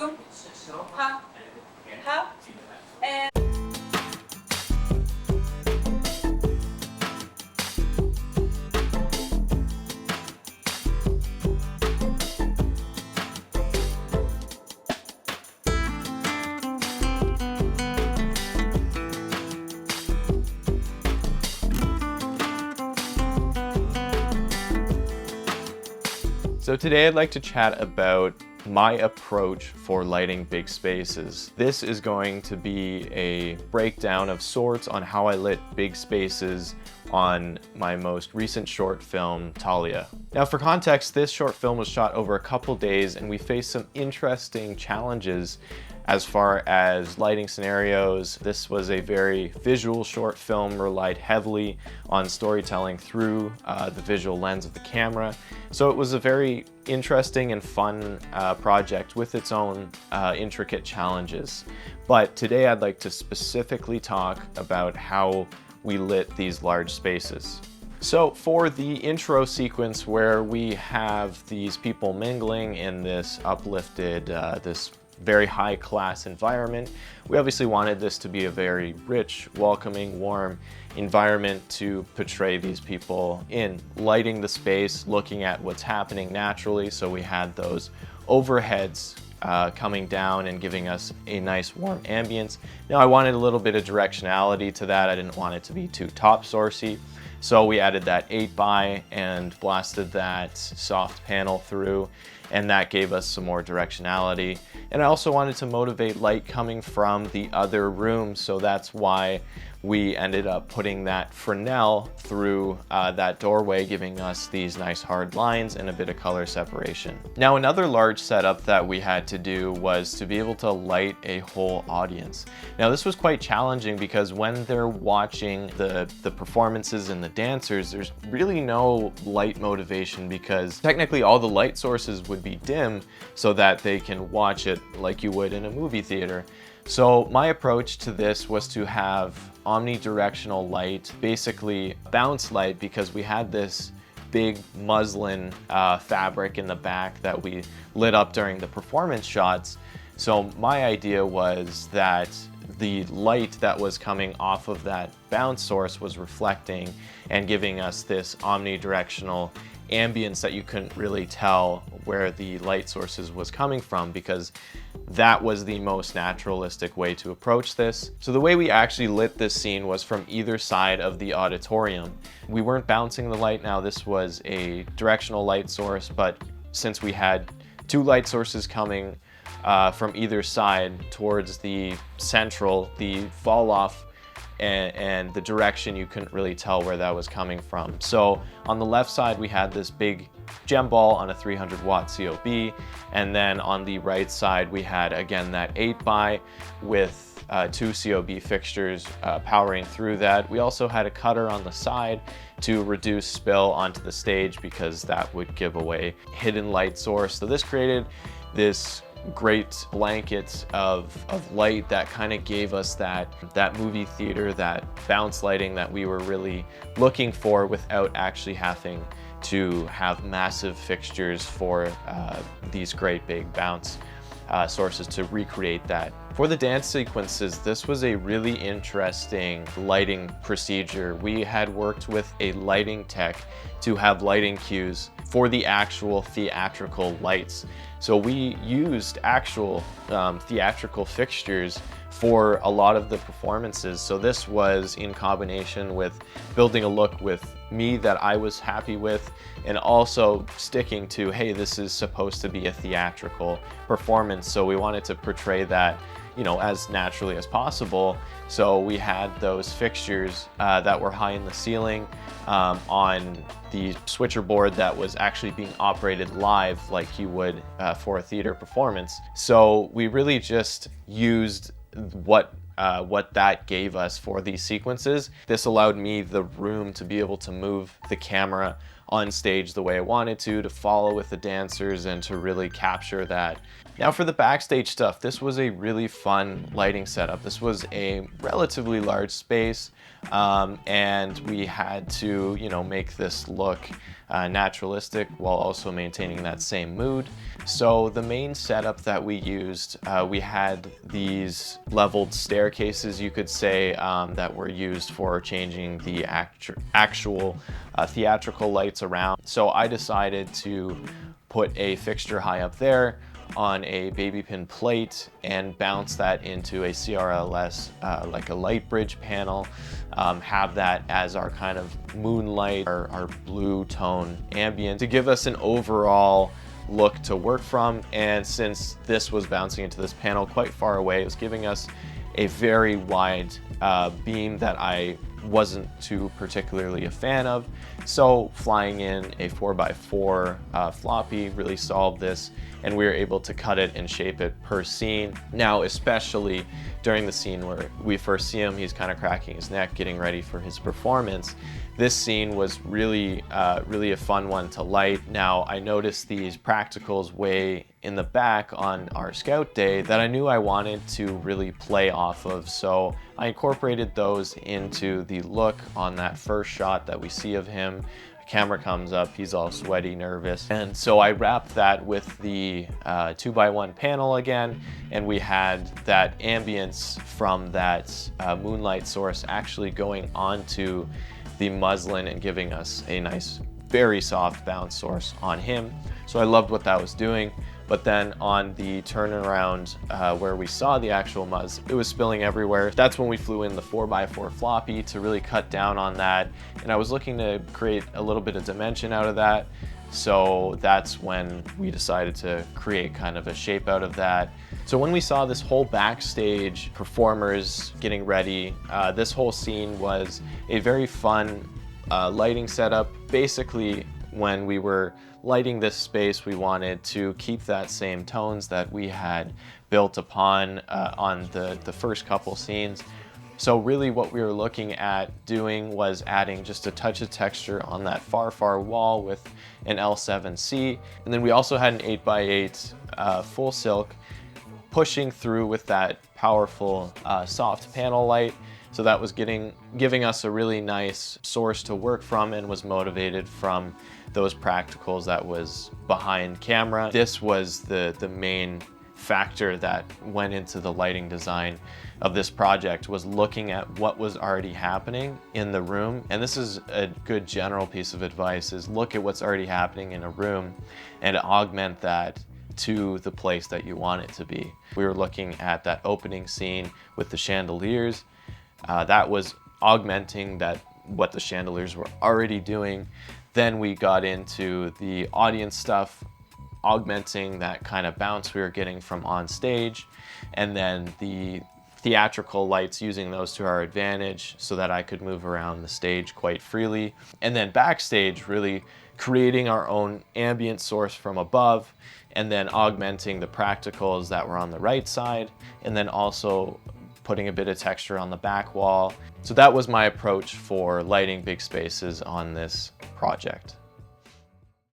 zoom, ha, ha, and So today I'd like to chat about my approach for lighting big spaces. This is going to be a breakdown of sorts on how I lit big spaces on my most recent short film, Thalia. Now for context, this short film was shot over a couple days and we faced some interesting challenges as far as lighting scenarios. This was a very visual short film, relied heavily on storytelling through the visual lens of the camera. So it was a very interesting and fun project with its own intricate challenges. But today I'd like to specifically talk about how we lit these large spaces. So for the intro sequence where we have these people mingling in this uplifted, this very high class environment, we obviously wanted this to be a very rich, welcoming, warm environment to portray these people in. Lighting the space, looking at what's happening naturally, so we had those overheads coming down and giving us a nice warm ambience. Now I wanted a little bit of directionality to that. I didn't want it to be too top sourcey. So we added that 8x and blasted that soft panel through, and that gave us some more directionality. And I also wanted to motivate light coming from the other rooms, so that's why we ended up putting that Fresnel through that doorway, giving us these nice hard lines and a bit of color separation. Now another large setup that we had to do was to be able to light a whole audience. Now this was quite challenging because when they're watching the performances and the dancers, there's really no light motivation because technically all the light sources would be dim so that they can watch it like you would in a movie theater. So my approach to this was to have omnidirectional light, basically bounce light, because we had this big muslin fabric in the back that we lit up during the performance shots. So my idea was that the light that was coming off of that bounce source was reflecting and giving us this omnidirectional ambience that you couldn't really tell where the light sources was coming from, because that was the most naturalistic way to approach this. So the way we actually lit this scene was from either side of the auditorium. We weren't bouncing the light. Now this was a directional light source, but since we had two light sources coming from either side towards the central, the fall off and the direction, you couldn't really tell where that was coming from. So on the left side we had this big gem ball on a 300 watt COB, and then on the right side we had again that 8x with two COB fixtures powering through that. We also had a cutter on the side to reduce spill onto the stage because that would give away hidden light source. So this created this great blanket of light that kind of gave us that movie theater, that bounce lighting that we were really looking for without actually having to have massive fixtures for these great big bounce sources to recreate that. For the dance sequences, this was a really interesting lighting procedure. We had worked with a lighting tech to have lighting cues for the actual theatrical lights. So we used actual theatrical fixtures for a lot of the performances. So this was in combination with building a look with me that I was happy with, and also sticking to, hey, this is supposed to be a theatrical performance. So we wanted to portray that, you know, as naturally as possible. So we had those fixtures that were high in the ceiling on the switcher board that was actually being operated live like you would for a theater performance. So we really just used what that gave us for these sequences. This allowed me the room to be able to move the camera on stage the way I wanted to follow with the dancers and to really capture that. Now for the backstage stuff, this was a really fun lighting setup. This was a relatively large space, and we had to, you know, make this look naturalistic while also maintaining that same mood. So the main setup that we used, we had these leveled staircases, you could say, that were used for changing the actual theatrical lights around. So I decided to put a fixture high up there on a baby pin plate and bounce that into a CRLS, like a light bridge panel, have that as our kind of moonlight, our blue tone ambient to give us an overall look to work from. And since this was bouncing into this panel quite far away, it was giving us a very wide beam that I wasn't too particularly a fan of. So flying in a 4x4 floppy really solved this, and we were able to cut it and shape it per scene. Now, especially during the scene where we first see him, he's kind of cracking his neck, getting ready for his performance. This scene was really, really a fun one to light. Now, I noticed these practicals way in the back on our scout day that I knew I wanted to really play off of. So I incorporated those into the look on that first shot that we see of him. The camera comes up, he's all sweaty, nervous. And so I wrapped that with the 2x1 panel again, and we had that ambience from that moonlight source actually going onto the muslin and giving us a nice, very soft bounce source on him. So I loved what that was doing. But then on the turnaround where we saw the actual muzz, it was spilling everywhere. That's when we flew in the 4x4 floppy to really cut down on that. And I was looking to create a little bit of dimension out of that. So that's when we decided to create kind of a shape out of that. So when we saw this whole backstage performers getting ready, this whole scene was a very fun lighting setup. Basically, when we were lighting this space, we wanted to keep that same tones that we had built upon on the first couple scenes. So really what we were looking at doing was adding just a touch of texture on that far wall with an L7C. And then we also had an 8x8 full silk pushing through with that powerful soft panel light. So that was giving us a really nice source to work from and was motivated from those practicals that was behind camera. This was the main factor that went into the lighting design of this project, was looking at what was already happening in the room. And this is a good general piece of advice, is look at what's already happening in a room and augment that to the place that you want it to be. We were looking at that opening scene with the chandeliers. That was augmenting what the chandeliers were already doing. Then we got into the audience stuff, augmenting that kind of bounce we were getting from on stage, and then the theatrical lights, using those to our advantage so that I could move around the stage quite freely. And then backstage, really creating our own ambient source from above, and then augmenting the practicals that were on the right side, and then also putting a bit of texture on the back wall. So that was my approach for lighting big spaces on this project.